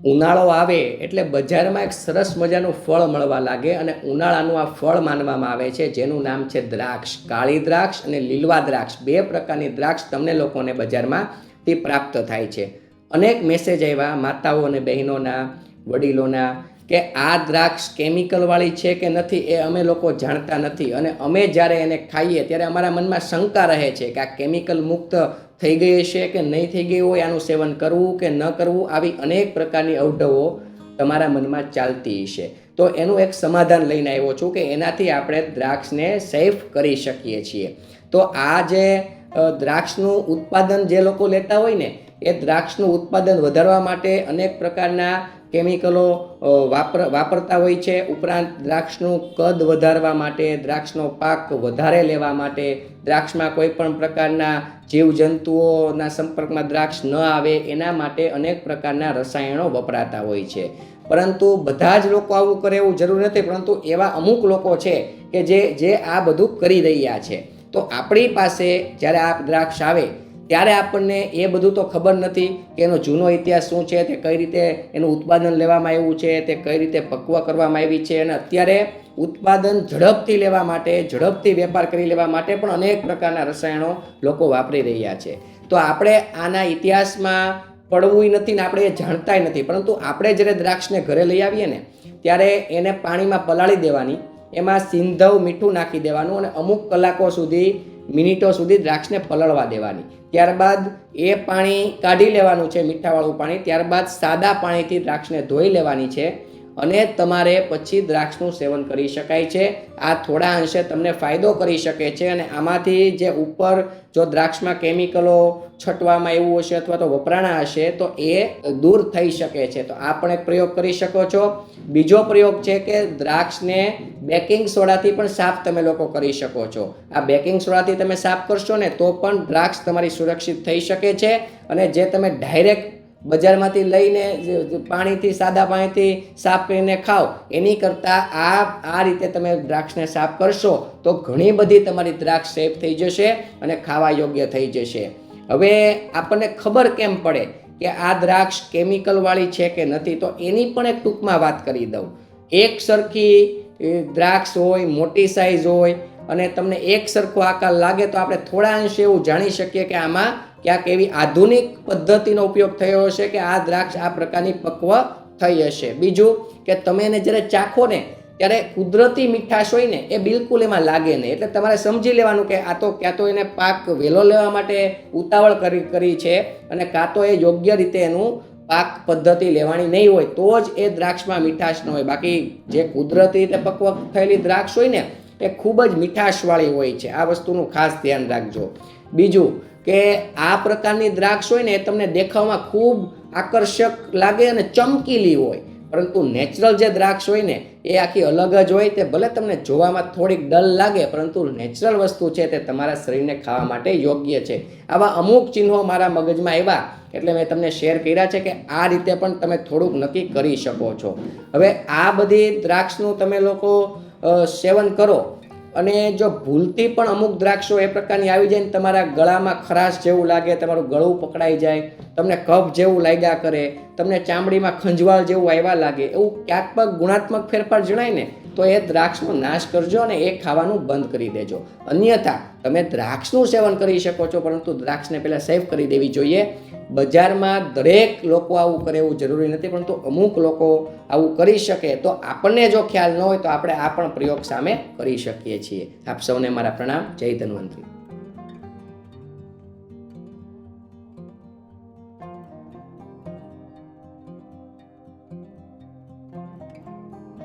ઉનાળો આવે એટલે બજારમાં એક સરસ મજાનું ફળ મળવા લાગે અને ઉનાળાનું આ ફળ માનવામાં આવે છે, જેનું નામ છે દ્રાક્ષ. કાળી દ્રાક્ષ અને લીલવા દ્રાક્ષ, બે પ્રકારની દ્રાક્ષ તમને લોકોને બજારમાંથી પ્રાપ્ત થાય છે. અનેક મેસેજ આવ્યા માતાઓ અને બહેનોના, વડીલોના, કે આ દ્રાક્ષ કેમિકલવાળી છે કે નથી એ અમે લોકો જાણતા નથી, અને અમે જ્યારે એને ખાઈએ ત્યારે અમારા મનમાં શંકા રહે છે કે આ કેમિકલ મુક્ત થઈ ગઈ હશે કે નહીં થઈ ગઈ હોય, આનું સેવન કરવું કે ન કરવું, આવી અનેક પ્રકારની અવઢવો તમારા મનમાં ચાલતી હશે. તો એનું એક સમાધાન લઈને આવ્યો છું કે એનાથી આપણે દ્રાક્ષને સેફ કરી શકીએ છીએ. તો આ જે દ્રાક્ષનું ઉત્પાદન જે લોકો લેતા હોય ને, એ દ્રાક્ષનું ઉત્પાદન વધારવા માટે અનેક પ્રકારના કેમિકલો વાપરતા હોય છે. ઉપરાંત દ્રાક્ષનું કદ વધારવા માટે, દ્રાક્ષનો પાક વધારે લેવા માટે, દ્રાક્ષમાં કોઈ પણ પ્રકારના જીવજંતુઓના સંપર્કમાં દ્રાક્ષ ન આવે એના માટે અનેક પ્રકારના રસાયણો વપરાતા હોય છે. પરંતુ બધા જ લોકો આવું કરે એવું જરૂર નથી, પરંતુ એવા અમુક લોકો છે કે જે આ બધું કરી રહ્યા છે. તો આપણી પાસે જ્યારે આ દ્રાક્ષ આવે ત્યારે આપણને એ બધું તો ખબર નથી કે એનો જૂનો ઇતિહાસ શું છે, તે કઈ રીતે એનું ઉત્પાદન લેવામાં આવ્યું છે, તે કઈ રીતે પક્વ કરવામાં આવી છે. અને અત્યારે ઉત્પાદન ઝડપથી લેવા માટે, ઝડપથી વેપાર કરી લેવા માટે પણ અનેક પ્રકારના રસાયણો લોકો વાપરી રહ્યા છે. તો આપણે આના ઇતિહાસમાં પડવું નથી ને આપણે એ જાણતાય નથી. પરંતુ આપણે જ્યારે દ્રાક્ષને ઘરે લઈ આવીએ ને ત્યારે એને પાણીમાં પલાળી દેવાની, એમાં સિંધવ મીઠું નાખી દેવાનું અને અમુક કલાકો સુધી, મિનિટો સુધી દ્રાક્ષને પલળવા દેવાની. ત્યારબાદ એ પાણી કાઢી લેવાનું છે, મીઠાવાળું પાણી. ત્યારબાદ સાદા પાણીથી દ્રાક્ષને ધોઈ લેવાની છે અને તમારે પછી દ્રાક્ષનું સેવન કરી શકાય છે. આ થોડા અંશે તમને ફાયદો કરી શકે છે. અને આમાંથી જે ઉપર જો દ્રાક્ષમાં કેમિકલો છટવામાં એવું હશે અથવા તો વપરાણા હશે તો એ દૂર થઈ શકે છે. તો આ પણ એક પ્રયોગ કરી શકો છો. બીજો પ્રયોગ છે કે દ્રાક્ષને બેકિંગ સોડાથી પણ સાફ તમે લોકો કરી શકો છો. આ બેકિંગ સોડાથી તમે સાફ કરશો ને તો પણ દ્રાક્ષ તમારી સુરક્ષિત થઈ શકે છે. અને જે તમે ડાયરેક્ટ બજારમાંથી લઈને પાણીથી, સાદા પાણીથી સાફ કરીને ખાઓ એની કરતાં આ રીતે તમે દ્રાક્ષને સાફ કરશો તો ઘણી બધી તમારી દ્રાક્ષ સેફ થઈ જશે અને ખાવા યોગ્ય થઈ જશે. હવે આપણને ખબર કેમ પડે કે આ દ્રાક્ષ કેમિકલવાળી છે કે નથી, તો એની પણ એક ટૂંકમાં વાત કરી દઉં. એક સરખી દ્રાક્ષ હોય, મોટી સાઈઝ હોય અને તમને એક સરખો આકાર લાગે તો આપણે થોડા અંશે એવું જાણી શકીએ કે આમાં ક્યાંક એવી આધુનિક પદ્ધતિનો ઉપયોગ થયો હશે કે આ દ્રાક્ષ આ પ્રકારની પક્વ થઈ હશે. બીજું કે તમે એને જ્યારે ચાખો ને ત્યારે કુદરતી મીઠાશ હોય ને એ બિલકુલ એમાં લાગે નહીં. એટલે તમારે સમજી લેવાનું કે આ તો ક્યાં તો એને પાક વહેલો લેવા માટે ઉતાવળ કરી છે અને કાં તો એ યોગ્ય રીતે એનું પાક પદ્ધતિ લેવાની નહીં હોય તો જ એ દ્રાક્ષમાં મીઠાશ ન હોય. બાકી જે કુદરતી રીતે પક્વ થયેલી દ્રાક્ષ હોય ને એ ખૂબ જ મીઠાશવાળી હોય છે. આ વસ્તુનું ખાસ ધ્યાન રાખજો. બીજું કે આ પ્રકારની દ્રાક્ષ હોય ને એ તમને દેખાવમાં ખૂબ આકર્ષક લાગે અને ચમકીલી હોય, પરંતુ નેચરલ જે દ્રાક્ષ હોય ને એ આખી અલગ જ હોય. તે ભલે તમને જોવામાં થોડીક ડલ લાગે પરંતુ નેચરલ વસ્તુ છે તે તમારા શરીરને ખાવા માટે યોગ્ય છે. આવા અમુક ચિહ્નો મારા મગજમાં આવ્યા એટલે મેં તમને શેર કર્યા છે કે આ રીતે પણ તમે થોડુંક નક્કી કરી શકો છો. હવે આ બધી દ્રાક્ષનું તમે લોકો સેવન કરો અને જો ભૂલથી પણ અમુક દ્રાક્ષો એ પ્રકારની આવી જાય ને તમારા ગળામાં ખરાશ જેવું લાગે, તમારું ગળું પકડાઈ જાય, તમને કફ જેવું લાગ્યા કરે, તમને ચામડીમાં ખંજવાળ જેવું આવ્યા લાગે, એવું ક્યાંક પણ ગુણાત્મક ફેરફાર જણાય ને તો એ દ્રાક્ષનો નાશ કરજો અને એ ખાવાનું બંધ કરી દેજો. અન્યથા તમે દ્રાક્ષનું સેવન કરી શકો છો, પરંતુ દ્રાક્ષને પહેલાં સેવ કરી દેવી જોઈએ. બજારમાં દરેક લોકો આવું કરે એવું જરૂરી નથી, પરંતુ અમુક લોકો આવું કરી શકે. તો આપણને જો ખ્યાલ ન હોય તો આપણે આ પણ પ્રયોગ સામે કરી શકીએ છીએ. આપ સૌને મારા પ્રણામ. જય ધન્વંતરી.